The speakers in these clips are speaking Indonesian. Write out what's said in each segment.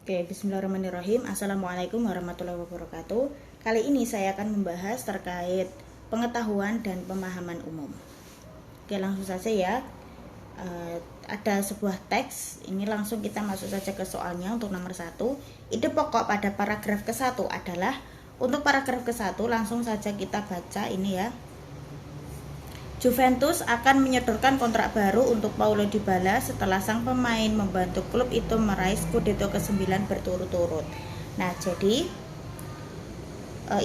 Oke, bismillahirrahmanirrahim. Assalamualaikum warahmatullahi wabarakatuh. Kali ini saya akan membahas terkait pengetahuan dan pemahaman umum. Oke, langsung saja ya. Ada sebuah teks, ini langsung kita masuk saja ke soalnya untuk nomor 1. Ide pokok pada paragraf ke-1 adalah, untuk paragraf ke-1 langsung saja kita baca ini ya. Juventus akan menyodorkan kontrak baru untuk Paulo Dybala setelah sang pemain membantu klub itu meraih Scudetto ke-9 berturut-turut. Nah, jadi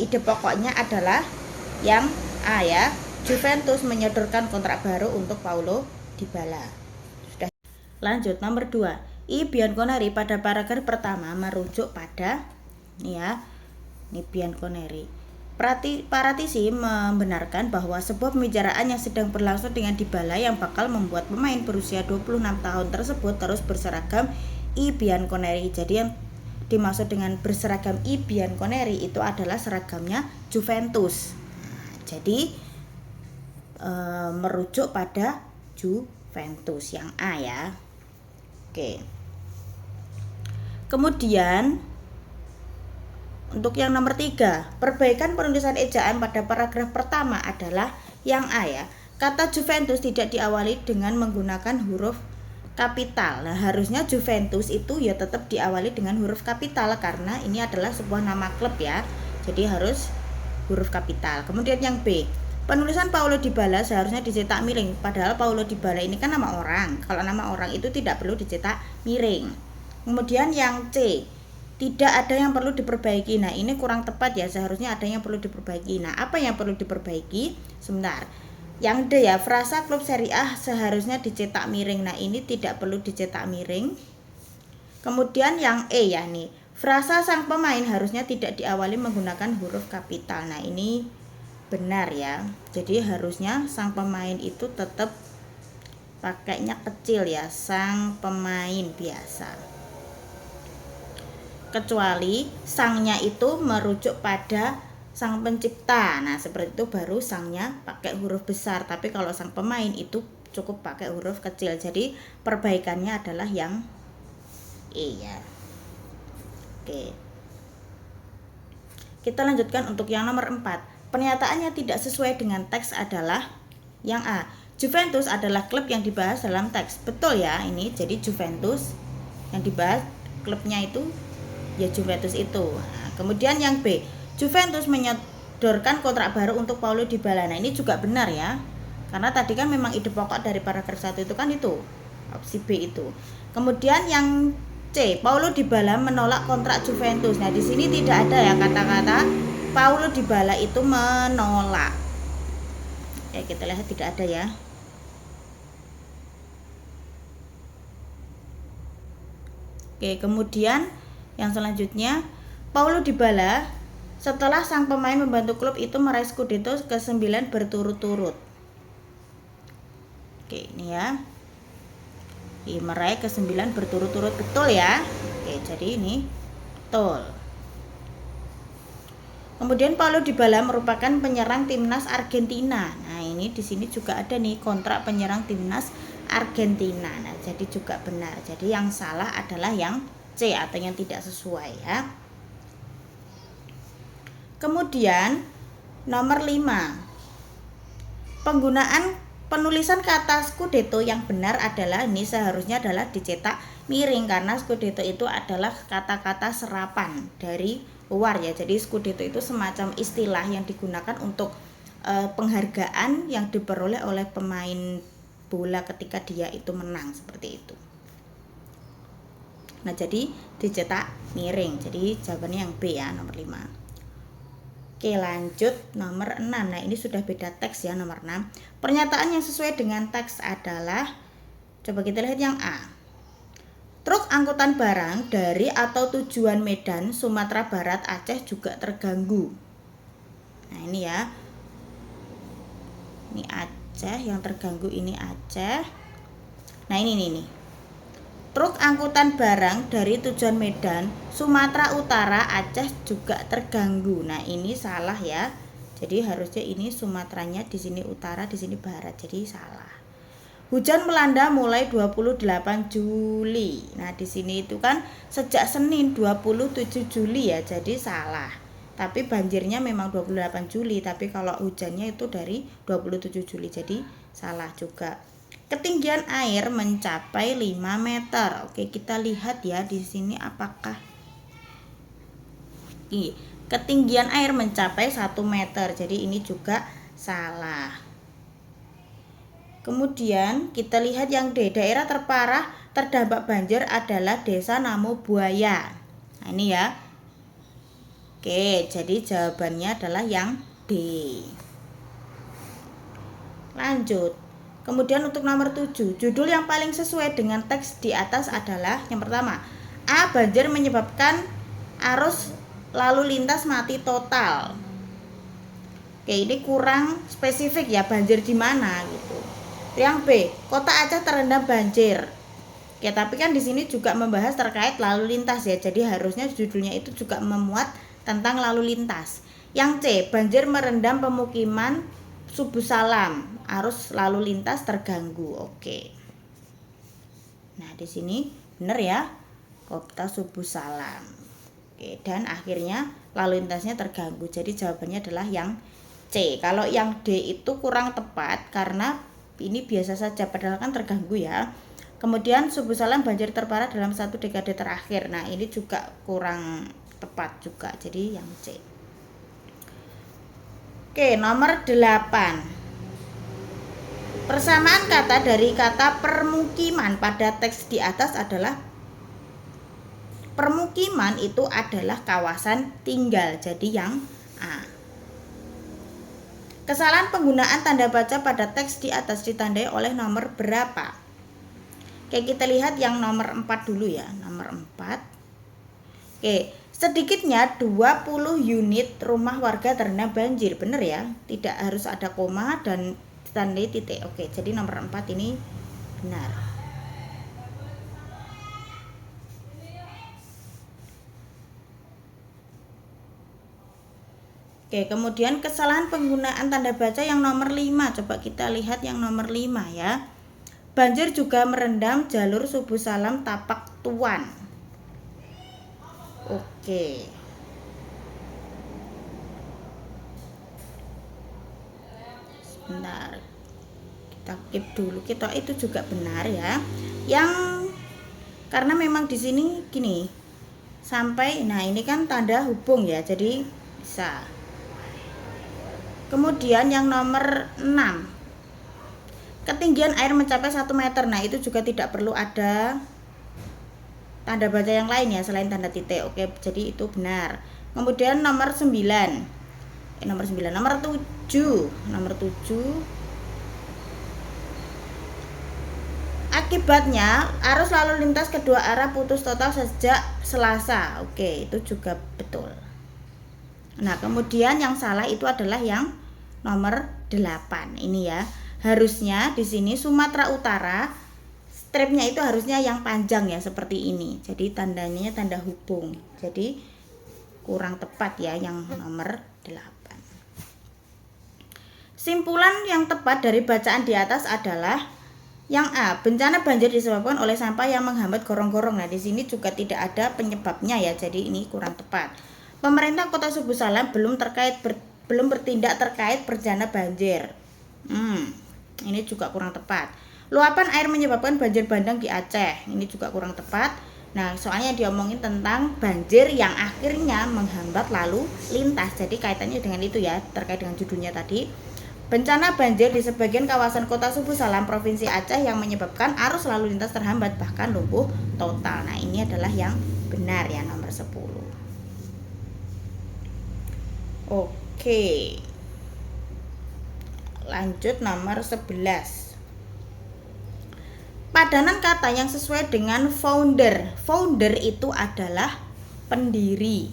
ide pokoknya adalah yang A ya. Juventus menyodorkan kontrak baru untuk Paulo Dybala. Sudah. Lanjut nomor 2. Bianconeri pada paragraf pertama merujuk pada ini Bianconeri. Paratisi membenarkan bahwa sebuah pembicaraan yang sedang berlangsung dengan Dybala yang bakal membuat pemain berusia 26 tahun tersebut terus berseragam Bianconeri. Jadi yang dimaksud dengan berseragam Bianconeri itu adalah seragamnya Juventus. Jadi merujuk pada Juventus yang A ya. Oke. Kemudian untuk yang nomor 3, perbaikan penulisan ejaan pada paragraf pertama adalah yang A ya. Kata Juventus tidak diawali dengan menggunakan huruf kapital. Nah, harusnya Juventus itu ya tetap diawali dengan huruf kapital karena ini adalah sebuah nama klub ya. Jadi harus huruf kapital. Kemudian yang B, penulisan Paulo Dybala seharusnya dicetak miring. Padahal Paulo Dybala ini kan nama orang. Kalau nama orang itu tidak perlu dicetak miring. Kemudian yang C, tidak ada yang perlu diperbaiki. Nah, ini kurang tepat ya, seharusnya ada yang perlu diperbaiki. Nah, apa yang perlu diperbaiki? Sebentar. Yang D ya, frasa klub Serie A seharusnya dicetak miring. Nah, ini tidak perlu dicetak miring. Kemudian yang E ya nih, frasa sang pemain harusnya tidak diawali menggunakan huruf kapital. Nah, ini benar ya. Jadi harusnya sang pemain itu tetap pakainya kecil ya, sang pemain biasa. Kecuali sangnya itu merujuk pada sang pencipta. Nah, seperti itu baru sangnya pakai huruf besar. Tapi kalau sang pemain itu cukup pakai huruf kecil. Jadi perbaikannya adalah yang E ya. Oke. Kita lanjutkan untuk yang nomor 4. Pernyataannya tidak sesuai dengan teks adalah yang A. Juventus adalah klub yang dibahas dalam teks. Betul ya, ini jadi Juventus yang dibahas klubnya itu ya Juventus itu. Nah, kemudian yang B, Juventus menyodorkan kontrak baru untuk Paulo Dybala. Nah, ini juga benar ya. Karena tadi kan memang ide pokok dari paragraf 1 itu kan itu, opsi B itu. Kemudian yang C, Paulo Dybala menolak kontrak Juventus. Nah, di sini tidak ada ya kata-kata Paulo Dybala itu menolak. Ya, kita lihat tidak ada ya. Oke, kemudian yang selanjutnya, Paulo Dybala setelah sang pemain membantu klub itu meraih Scudetto ke-9 berturut-turut. Oke, ini ya. Meraih ke-9 berturut-turut, betul ya. Oke, jadi ini betul. Kemudian Paulo Dybala merupakan penyerang timnas Argentina. Nah, ini di sini juga ada nih kontrak penyerang timnas Argentina. Nah, jadi juga benar. Jadi yang salah adalah yang C atau yang tidak sesuai ya. Kemudian nomor 5. Penggunaan penulisan kata Scudetto yang benar adalah ini seharusnya adalah dicetak miring karena Scudetto itu adalah kata-kata serapan dari luar ya. Jadi Scudetto itu semacam istilah yang digunakan untuk penghargaan yang diperoleh oleh pemain bola ketika dia itu menang seperti itu. Nah, jadi dicetak miring. Jadi jawabannya yang B ya, nomor 5. Oke, lanjut nomor 6. Nah, ini sudah beda teks ya, nomor 6. Pernyataan yang sesuai dengan teks adalah, coba kita lihat yang A. Truk angkutan barang dari atau tujuan Medan, Sumatera Barat, Aceh juga terganggu. Nah, ini ya. Ini Aceh, yang terganggu ini Aceh. Nah, ini nih. Truk angkutan barang dari tujuan Medan, Sumatera Utara, Aceh juga terganggu. Nah, ini salah ya. Jadi harusnya ini Sumateranya di sini utara, di sini barat. Jadi salah. Hujan melanda mulai 28 Juli. Nah, di sini itu kan sejak Senin 27 Juli ya, jadi salah. Tapi banjirnya memang 28 Juli, tapi kalau hujannya itu dari 27 Juli, jadi salah juga. Ketinggian air mencapai 5 meter. Oke, kita lihat ya di sini apakah ketinggian air mencapai 1 meter. Jadi ini juga salah. Kemudian kita lihat yang D, daerah terparah terdampak banjir adalah Desa Namo Buaya. Nah, ini ya. Oke, jadi jawabannya adalah yang D. Lanjut. Kemudian untuk nomor 7, judul yang paling sesuai dengan teks di atas adalah yang pertama, A. Banjir menyebabkan arus lalu lintas mati total. Oke, ini kurang spesifik ya, banjir di mana gitu. Yang B, Kota Aceh terendam banjir. Oke, tapi kan di sini juga membahas terkait lalu lintas ya, jadi harusnya judulnya itu juga memuat tentang lalu lintas. Yang C, banjir merendam pemukiman Subuh Salam, arus lalu lintas terganggu. Oke. Nah, di sini benar ya, Kota Subuh Salam. Oke, dan akhirnya lalu lintasnya terganggu. Jadi jawabannya adalah yang C. Kalau yang D itu kurang tepat karena ini biasa saja padahal kan terganggu ya. Kemudian Subuh Salam banjir terparah dalam 1 dekade terakhir. Nah, ini juga kurang tepat juga. Jadi yang C. Oke, nomor 8. Persamaan kata dari kata permukiman pada teks di atas adalah permukiman itu adalah kawasan tinggal. Jadi yang A. Kesalahan penggunaan tanda baca pada teks di atas ditandai oleh nomor berapa? Oke, kita lihat yang nomor 4 dulu ya. Nomor 4. Oke, sedikitnya 20 unit rumah warga terendam banjir. Benar ya? Tidak harus ada koma dan ditandai titik. Oke, jadi nomor 4 ini benar. Oke, kemudian kesalahan penggunaan tanda baca yang nomor 5. Coba kita lihat yang nomor 5 ya. Banjir juga merendam jalur Subuh Salam Tapak Tuan. Oke. Sebentar. Kita keep dulu. Kita itu juga benar ya. Yang karena memang di sini gini. Sampai nah ini kan tanda hubung ya. Jadi bisa. Kemudian yang nomor 6. Ketinggian air mencapai 1 meter. Nah, itu juga tidak perlu ada tanda baca yang lain ya selain tanda titik. Oke, jadi itu benar. Kemudian nomor 9. Nomor 7. Nomor 7. Akibatnya arus lalu lintas kedua arah putus total sejak Selasa. Oke, itu juga betul. Nah, kemudian yang salah itu adalah yang nomor 8. Ini ya. Harusnya di sini Sumatera Utara stripnya itu harusnya yang panjang ya seperti ini. Jadi tandanya tanda hubung. Jadi kurang tepat ya yang nomor 8. Simpulan yang tepat dari bacaan di atas adalah yang A. Bencana banjir disebabkan oleh sampah yang menghambat gorong-gorong. Nah, di sini juga tidak ada penyebabnya ya. Jadi ini kurang tepat. Pemerintah Kota Subuh Salam belum bertindak terkait bencana banjir. Ini juga kurang tepat. Luapan air menyebabkan banjir bandang di Aceh. Ini juga kurang tepat. Nah, soalnya diomongin tentang banjir yang akhirnya menghambat lalu lintas. Jadi kaitannya dengan itu ya, terkait dengan judulnya tadi. Bencana banjir di sebagian kawasan Kota Subuh Salam Provinsi Aceh yang menyebabkan arus lalu lintas terhambat bahkan lumpuh total. Nah, ini adalah yang benar ya, nomor 10. Oke. Lanjut nomor 11. Padanan kata yang sesuai dengan founder. Founder itu adalah pendiri.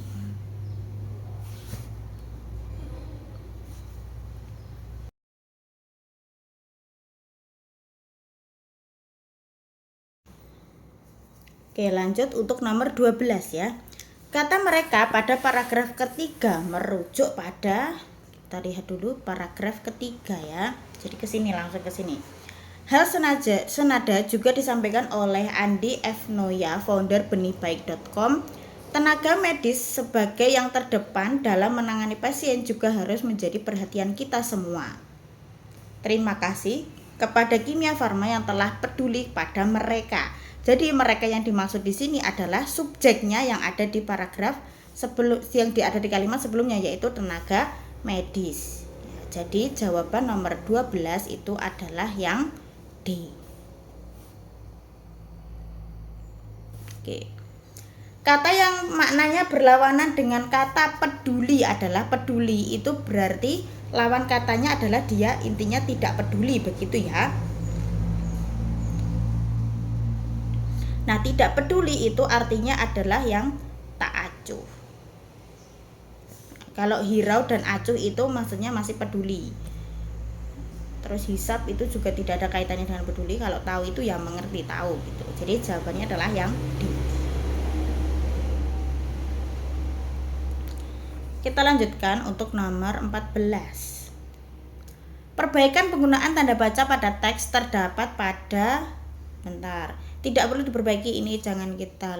Oke, lanjut untuk nomor 12 ya. Kata mereka pada paragraf ketiga merujuk pada, kita lihat dulu paragraf ketiga ya. Jadi ke sini, langsung ke sini. Hal senada juga disampaikan oleh Andi F. Noya, founder benihbaik.com. Tenaga medis sebagai yang terdepan dalam menangani pasien juga harus menjadi perhatian kita semua. Terima kasih kepada Kimia Farma yang telah peduli pada mereka. Jadi mereka yang dimaksud di sini adalah subjeknya yang ada di paragraf yang ada di kalimat sebelumnya, yaitu tenaga medis. Jadi jawaban nomor 12 itu adalah yang D. Oke. Kata yang maknanya berlawanan dengan kata peduli adalah peduli itu berarti lawan katanya adalah dia intinya tidak peduli, begitu ya. Nah, tidak peduli itu artinya adalah yang tak acuh. Kalau hirau dan acuh itu maksudnya masih peduli. Terus hisab itu juga tidak ada kaitannya dengan peduli. Kalau tahu itu ya mengerti, tahu gitu. Jadi jawabannya adalah yang D. Kita lanjutkan untuk nomor 14. Perbaikan penggunaan tanda baca pada teks terdapat pada tidak perlu diperbaiki, ini jangan kita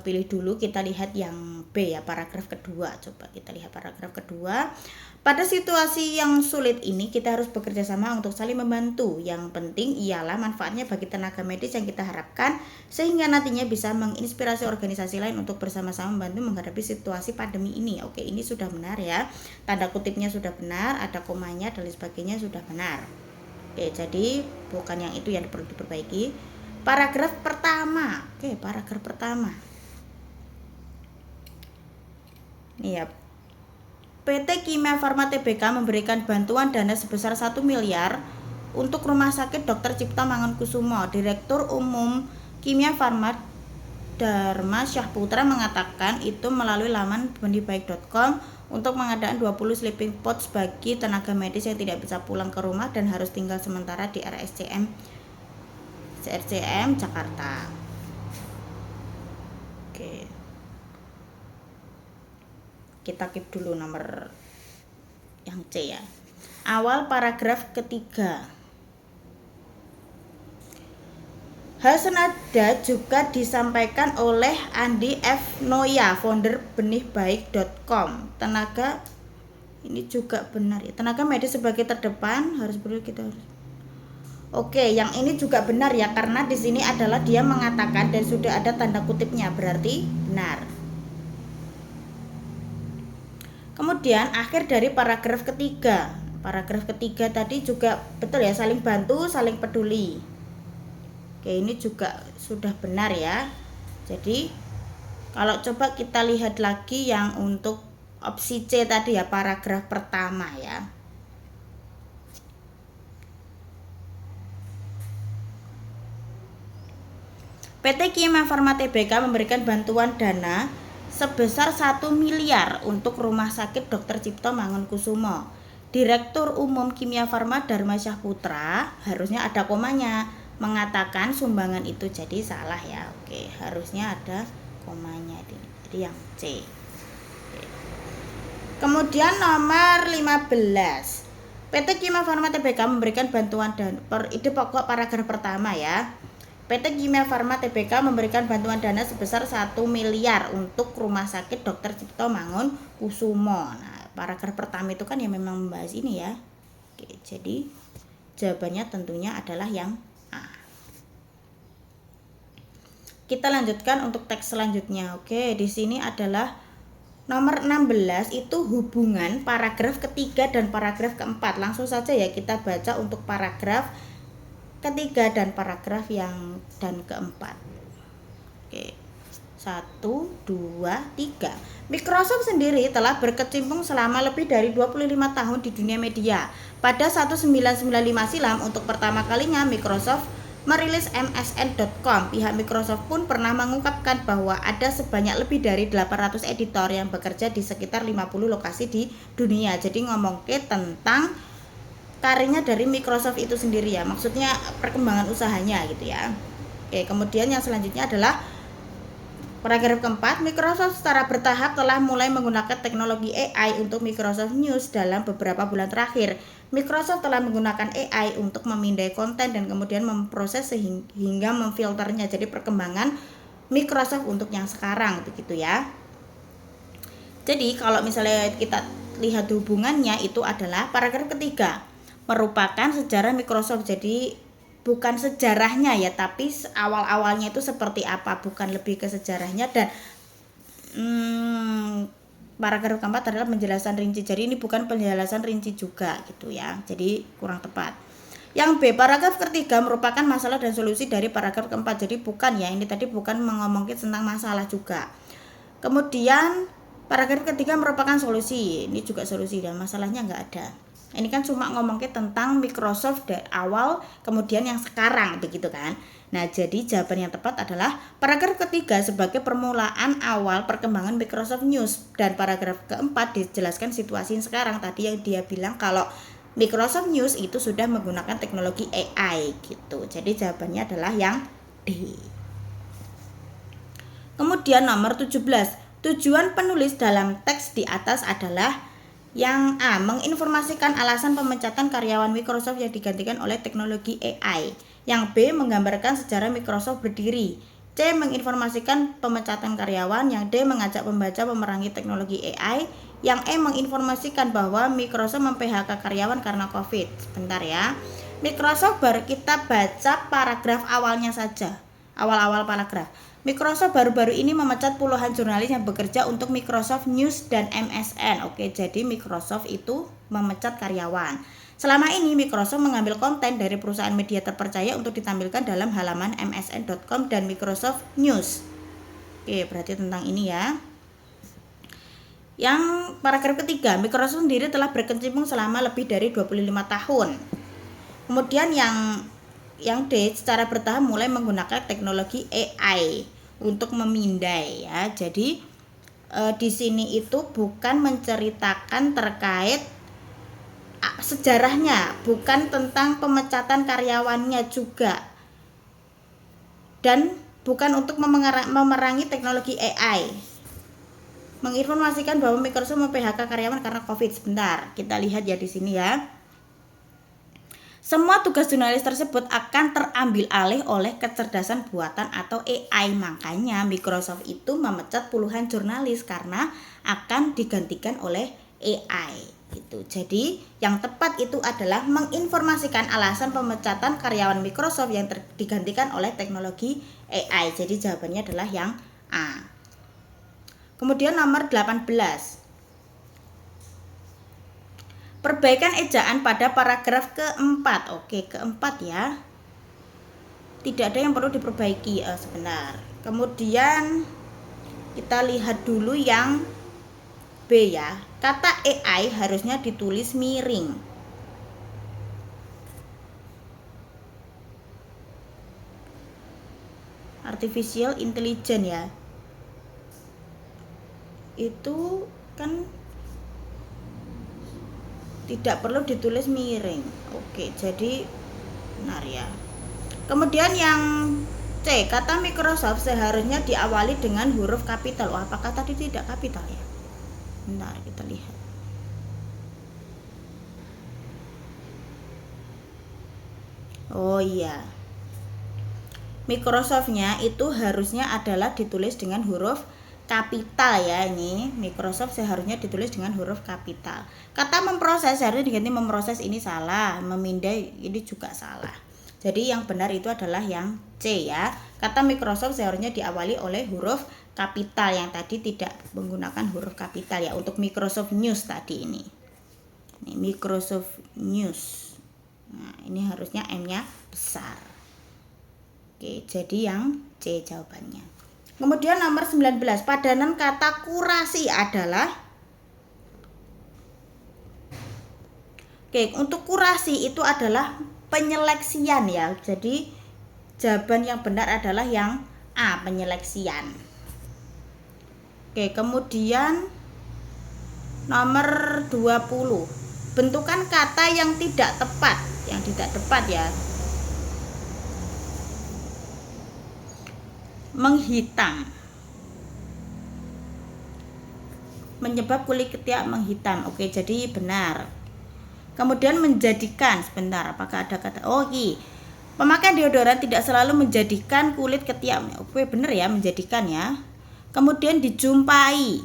pilih dulu, kita lihat yang B ya, paragraf kedua. Coba kita lihat paragraf kedua. Pada situasi yang sulit ini kita harus bekerja sama untuk saling membantu. Yang penting ialah manfaatnya bagi tenaga medis yang kita harapkan, sehingga nantinya bisa menginspirasi organisasi lain untuk bersama-sama membantu menghadapi situasi pandemi ini. Oke, ini sudah benar ya. Tanda kutipnya sudah benar, ada komanya dan lain sebagainya sudah benar. Oke, jadi bukan yang itu yang perlu diperbaiki. Paragraf pertama. Oke, paragraf pertama. Nih ya. PT Kimia Farma Tbk memberikan bantuan dana sebesar 1 miliar untuk Rumah Sakit Dr. Cipto Mangunkusumo. Direktur Umum Kimia Farma Dharma Syahputra mengatakan itu melalui laman benihbaik.com untuk pengadaan 20 sleeping pods bagi tenaga medis yang tidak bisa pulang ke rumah dan harus tinggal sementara di RSCM Jakarta. Oke. Kita keep dulu nomor yang C ya. Awal paragraf ketiga. Hal senada juga disampaikan oleh Andi F. Noya, founder benihbaik.com. Tenaga ini juga benar ya. Tenaga medis sebagai terdepan harus perlu kita harus. Oke, yang ini juga benar ya, karena di sini adalah dia mengatakan dan sudah ada tanda kutipnya, berarti benar. Kemudian akhir dari paragraf ketiga. Paragraf ketiga tadi juga betul ya, saling bantu, saling peduli. Oke, ini juga sudah benar ya. Jadi kalau coba kita lihat lagi yang untuk opsi C tadi ya, paragraf pertama ya. PT Kimia Farma Tbk memberikan bantuan dana sebesar 1 miliar untuk Rumah Sakit Dr. Cipto Mangunkusumo. Direktur Umum Kimia Farma Dharma Syahputra, harusnya ada komanya, mengatakan sumbangan itu, jadi salah ya. Oke, harusnya ada komanya, jadi yang C. Oke. Kemudian nomor 15. PT Kimia Farma Tbk memberikan bantuan dan ide pokok paragraf pertama ya. PT Kimia Farma Tbk memberikan bantuan dana sebesar 1 miliar untuk Rumah Sakit Dr. Cipto Mangunkusumo. Nah, paragraf pertama itu kan yang memang membahas ini ya. Oke, jadi jawabannya tentunya adalah yang A. Kita lanjutkan untuk teks selanjutnya. Oke, di sini adalah nomor 16, itu hubungan paragraf ketiga dan paragraf keempat. Langsung saja ya kita baca untuk paragraf ketiga dan paragraf yang dan keempat. Oke. 1, 2, 3. Microsoft sendiri telah berkecimpung selama lebih dari 25 tahun di dunia media. Pada 1995 silam untuk pertama kalinya Microsoft merilis MSN.com. Pihak Microsoft pun pernah mengungkapkan bahwa ada sebanyak lebih dari 800 editor yang bekerja di sekitar 50 lokasi di dunia. Jadi ngomongke tentang karirnya dari Microsoft itu sendiri ya, maksudnya perkembangan usahanya gitu ya. Oke, kemudian yang selanjutnya adalah paragraf keempat. Microsoft secara bertahap telah mulai menggunakan teknologi AI untuk Microsoft News dalam beberapa bulan terakhir. Microsoft telah menggunakan AI untuk memindai konten dan kemudian memproses sehingga memfilternya. Jadi perkembangan Microsoft untuk yang sekarang begitu ya. Jadi kalau misalnya kita lihat hubungannya itu adalah paragraf ketiga merupakan sejarah Microsoft. Jadi bukan sejarahnya ya, tapi awal-awalnya itu seperti apa, bukan lebih ke sejarahnya. Dan paragraf keempat adalah penjelasan rinci. Jadi ini bukan penjelasan rinci juga gitu ya, jadi kurang tepat. Yang B, paragraf ketiga merupakan masalah dan solusi dari paragraf keempat. Jadi bukan ya, ini tadi bukan mengomongin tentang masalah juga. Kemudian paragraf ketiga merupakan solusi, ini juga solusi dan masalahnya nggak ada. Ini kan cuma ngomongin tentang Microsoft dari awal kemudian yang sekarang begitu kan. Nah, jadi jawaban yang tepat adalah paragraf ketiga sebagai permulaan awal perkembangan Microsoft News, dan paragraf keempat dijelaskan situasi yang sekarang tadi yang dia bilang kalau Microsoft News itu sudah menggunakan teknologi AI gitu. Jadi jawabannya adalah yang D. Kemudian nomor 17. Tujuan penulis dalam teks di atas adalah yang A, menginformasikan alasan pemecatan karyawan Microsoft yang digantikan oleh teknologi AI. Yang B, menggambarkan sejarah Microsoft berdiri. C, menginformasikan pemecatan karyawan. Yang D, mengajak pembaca memerangi teknologi AI. Yang E, menginformasikan bahwa Microsoft mem-PHK karyawan karena COVID. Sebentar ya. Microsoft baru kita baca paragraf awalnya saja. Awal-awal paragraf. Microsoft baru-baru ini memecat puluhan jurnalis yang bekerja untuk Microsoft News dan MSN. Oke, jadi Microsoft itu memecat karyawan. Selama ini Microsoft mengambil konten dari perusahaan media terpercaya untuk ditampilkan dalam halaman msn.com dan Microsoft News. Oke, berarti tentang ini ya. Yang paragraf ketiga, Microsoft sendiri telah berkecimpung selama lebih dari 25 tahun. Kemudian yang D, secara bertahap mulai menggunakan teknologi AI untuk memindai ya. Jadi di sini itu bukan menceritakan terkait sejarahnya, bukan tentang pemecatan karyawannya juga, dan bukan untuk memerangi teknologi AI. Menginformasikan bahwa Microsoft mem-PHK karyawan karena COVID. Sebentar, kita lihat ya di sini ya. Semua tugas jurnalis tersebut akan terambil alih oleh kecerdasan buatan atau AI. Makanya Microsoft itu memecat puluhan jurnalis karena akan digantikan oleh AI gitu. Jadi yang tepat itu adalah menginformasikan alasan pemecatan karyawan Microsoft yang digantikan oleh teknologi AI. Jadi jawabannya adalah yang A. Kemudian nomor 18. Perbaikan ejaan pada paragraf keempat. Oke, keempat ya. Tidak ada yang perlu diperbaiki sebentar. Kemudian kita lihat dulu yang B ya. Kata AI harusnya ditulis miring. Artificial intelligence ya. Itu kan tidak perlu ditulis miring. Oke, jadi benar ya. Kemudian yang C, kata Microsoft seharusnya diawali dengan huruf kapital. Oh, apakah tadi tidak kapital ya? Bentar, kita lihat. Oh iya. Microsoft-nya itu harusnya adalah ditulis dengan huruf kapital ya. Ini Microsoft seharusnya ditulis dengan huruf kapital. Kata memproses seharusnya diganti memproses, ini salah. Memindai ini juga salah. Jadi yang benar itu adalah yang C ya. Kata Microsoft seharusnya diawali oleh huruf kapital, yang tadi tidak menggunakan huruf kapital ya untuk Microsoft News tadi ini. Ini Microsoft News. Nah, ini harusnya M-nya besar. Oke, jadi yang C jawabannya. Kemudian nomor 19, padanan kata kurasi adalah. Oke, untuk kurasi itu adalah penyeleksian ya. Jadi jawaban yang benar adalah yang A, penyeleksian. Oke, kemudian nomor 20, bentukan kata yang tidak tepat. Yang tidak tepat ya. Menghitam, menyebab kulit ketiak menghitam. Oke, jadi benar. Kemudian menjadikan, sebentar, apakah ada kata pemakaian deodoran tidak selalu menjadikan kulit ketiak. Oke, bener ya, menjadikan ya. Kemudian dijumpai.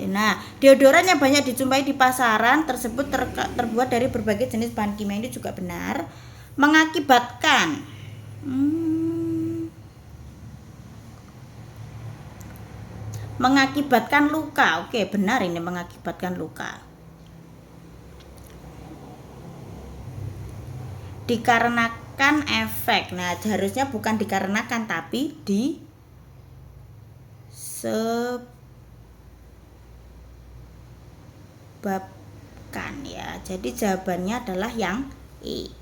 Nah, deodoran yang banyak dijumpai di pasaran tersebut terbuat dari berbagai jenis bahan kimia, ini juga benar. Mengakibatkan mengakibatkan luka. Oke, benar, ini mengakibatkan luka. Dikarenakan efek. Nah, harusnya bukan dikarenakan tapi disebabkan ya. Jadi jawabannya adalah yang E.